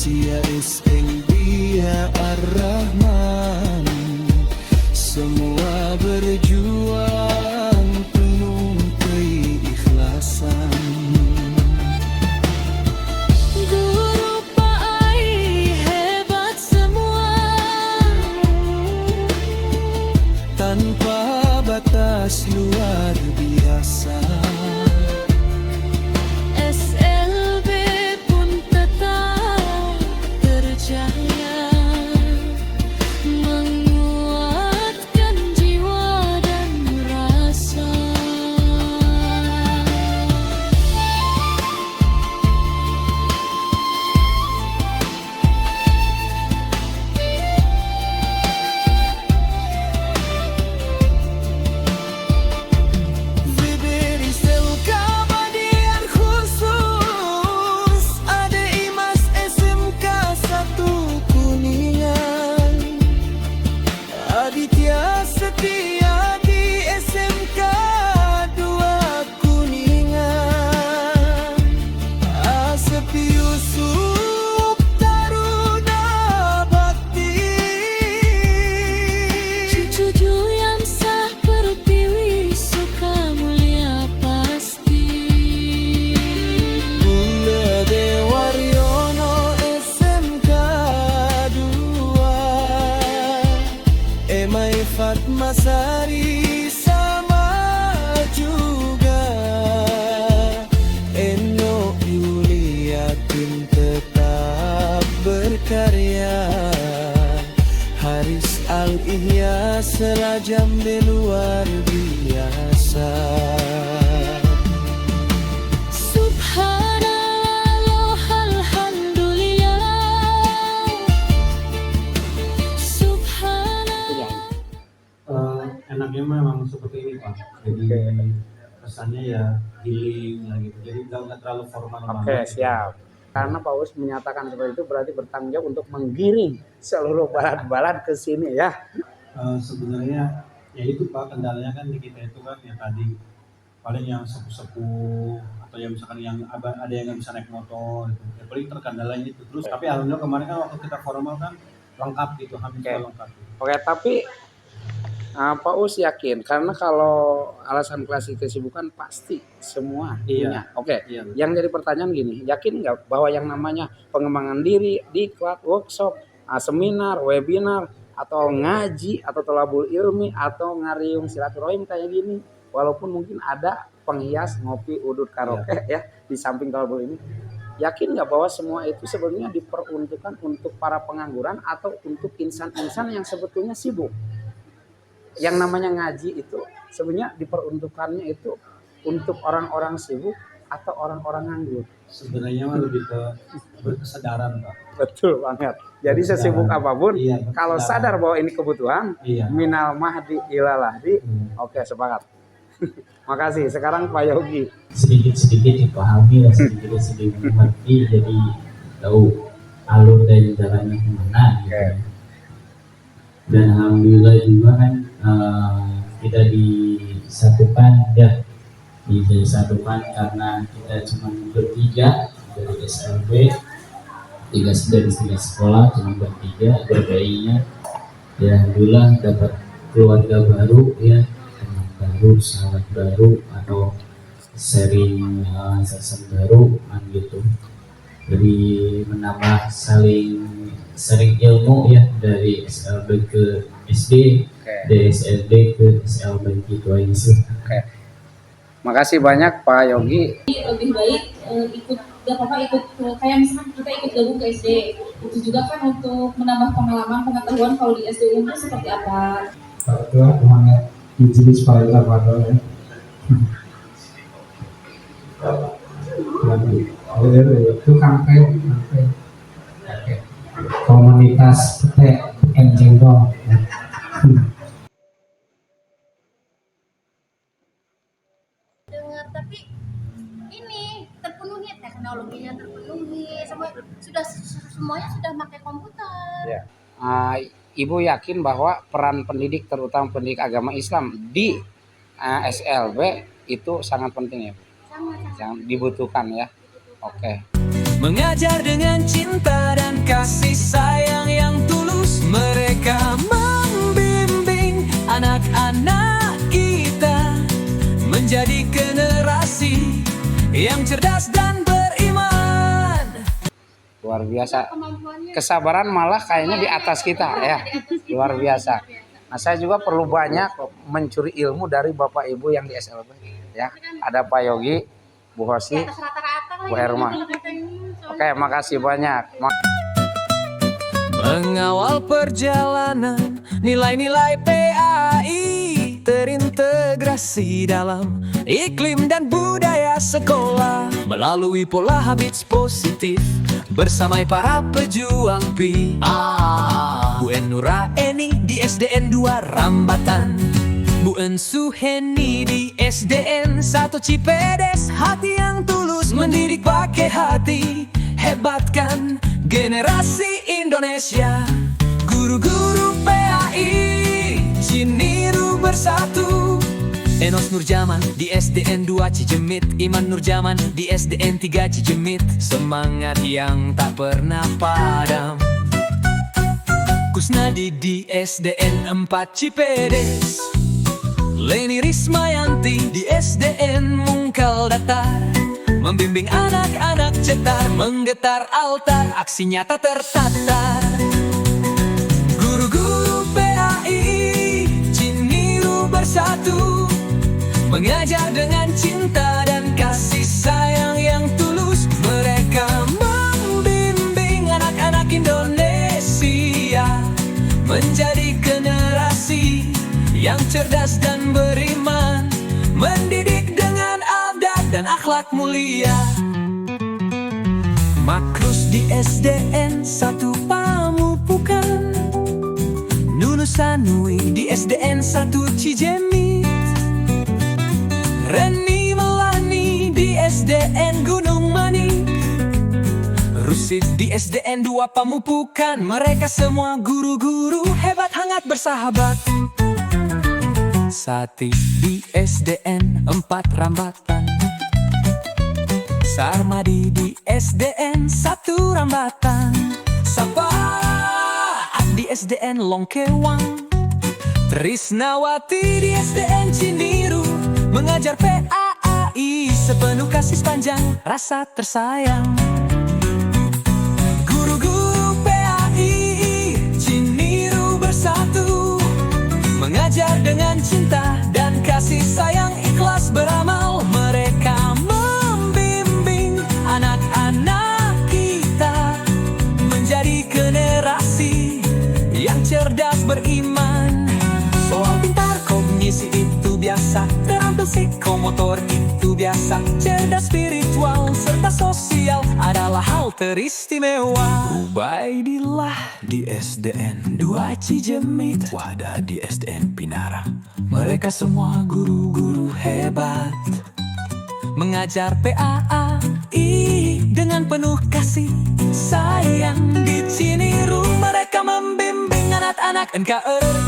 Sia SLB ya Ar-Rahman, semua berjuang penuh keikhlasan. Guru Pak Ai hebat semua, tanpa batas luar biasa. SLB pun tetap terjaya, menguatkan jiwa dan rasa. Diberi keabadian khusus, ada Imas SMK 1 Kuningan, Aditya Setia di SMK 2 Kuningan, Asep Yusuf Taruna Bakti, Cucu Juyamsah Pertiwi Suka Mulia pasti, Bunda Dewaryono SMK 2, Emai Fatmasari sama juga, Eno Yuliatin tetap berkarya, Haris Al-Ihya serajam de luar biasa. Subhanallah, alhamdulillah, subhanallah. Enaknya memang seperti ini Pak, jadi kesannya ya healing lah gitu, jadi nggak terlalu formal Oke, banget gitu. siap. Karena Pak Uus menyatakan seperti itu berarti bertanggung jawab untuk menggiring seluruh balad-balad ke sini ya. Sebenarnya ya itu Pak, kendalanya kan di kita itu kan yang tadi paling yang sepuh-sepuh atau yang misalkan yang ada yang nggak bisa naik motor gitu. Ya paling terkendalanya itu terus. Tapi alhamdulillah kemarin kan waktu kita formal kan lengkap gitu, hampir Oke. lengkap gitu. Oke, tapi Pak Uus yakin karena kalau alasan klasik kesibukan pasti semua Iya. punya. Oke. Iya. Yang jadi pertanyaan gini, yakin nggak bahwa yang namanya pengembangan diri, diklat, workshop, seminar, webinar, atau ngaji, atau tolabul ilmi, atau ngariung silaturahim kayak gini, walaupun mungkin ada penghias ngopi, udut, karaoke ya di samping tolabul ini, yakin nggak bahwa semua itu sebenarnya diperuntukkan untuk para pengangguran atau untuk insan-insan yang sebetulnya sibuk? Yang namanya ngaji itu sebenarnya diperuntukannya itu untuk orang-orang sibuk atau orang-orang nganggur? Sebenarnya mah lebih ke berkesadaran Pak. Betul banget. Jadi sesibuk apapun, Iya, kalau sadar bahwa ini kebutuhan, Iya. minal mahdi ilal lahdi, oke sepakat. Makasih. Sekarang Pak Yogi. Sedikit-sedikit dipahami lah, sedikit-sedikit mengerti, jadi tahu alur dan jalannya kemana gitu. Oke. Dan alhamdulillah juga kan kita disatukan ya, disatukan karena kita cuma bertiga dari SLB, tiga sekolah cuma bertiga, berbainya ya alhamdulillah dapat keluarga baru ya, teman baru, sahabat baru, atau sharing session baru kan gitu. Jadi menambah saling ilmu ya, dari SLB ke SD, dari SLB ke SLB gitu aja sih. Oke. Makasih banyak Pak Yogi. Lebih baik ikut, gak apa-apa ikut kayak misalkan kita ikut gabung ke SD, itu juga kan untuk menambah pengetahuan kalau di SD itu seperti apa. Pak Ketua semangat dijenis para pada ya. Itu campaign komunitas teh enjenggol ya. Dengar, tapi ini terpenuhi, teknologinya terpenuhi, semuanya sudah pakai komputer. Ya. Ibu yakin bahwa peran pendidik, terutama pendidik agama Islam di SLB itu sangat penting ya, Bu? Sangat Yang dibutuhkan ya. Oke. mengajar dengan cinta dan kasih sayang yang tulus. Mereka membimbing anak-anak kita menjadi generasi yang cerdas dan beriman. Luar biasa. Kemampuannya Kesabaran malah kayaknya di atas kita ya. Luar biasa. Nah, saya juga perlu banyak mencuri ilmu dari Bapak Ibu yang di SLB ya. Ada Pak Yogi, Bu Hosi, atas rata-rata Bu Herma. Oke, makasih banyak. Mengawal perjalanan, nilai-nilai PAI terintegrasi dalam iklim dan budaya sekolah. Melalui pola habits positif bersama para pejuang PA. Bu Nura Eni di SDN 2 Rambatan, Bu Suheni di SDN 1 Cipedes. Hati yang tulus mendidik pakai hati, hebatkan generasi Indonesia. Guru-guru PAI Ciniru bersatu. Enos Nurjaman di SDN 2 Cijemit, Iman Nurjaman di SDN 3 Cijemit. Semangat yang tak pernah padam. Kusnadi di SDN 4 Cipedes, Leni Rismayanti di SDN Mungkal Datar. Membimbing anak-anak cetar, menggetar altar, aksi nyata tertatar. Guru-guru PAI Ciniru bersatu, mengajar dengan cinta dan kasih sayang yang tulus. Mereka membimbing anak-anak Indonesia menjadi generasi yang cerdas dan beriman, mendidik dengan adab dan akhlak mulia. Makrus di SDN 1 Pamupukan, Nunu Sanui di SDN 1 Cijemit, Reni Melani di SDN Gunung Mani, Rusid di SDN 2 Pamupukan. Mereka semua guru-guru hebat, hangat bersahabat. Sati di SDN 4 Rambatan, Sarmadi di SDN 1 Rambatan, Sapaat di SDN Longkewang, Trisnawati di SDN Ciniru, mengajar PAI sepenuh kasih sepanjang rasa tersayang. Guru-guru PAI Ciniru bersatu, mengajar dengan cinta dan kasih sayang, ikhlas beramal. Mereka membimbing anak-anak kita menjadi generasi yang cerdas beriman. Soal pintar kognisi itu biasa, terampil psikomotor itu biasa, cerdas spiritual serta sosial adalah hal teristimewa. Ubaidillah di SDN 2 Cijemit, Wahda di SDN Pinara. Mereka semua guru-guru hebat, mengajar PAI dengan penuh kasih sayang. Di Ciniru mereka membimbing anak-anak NKRI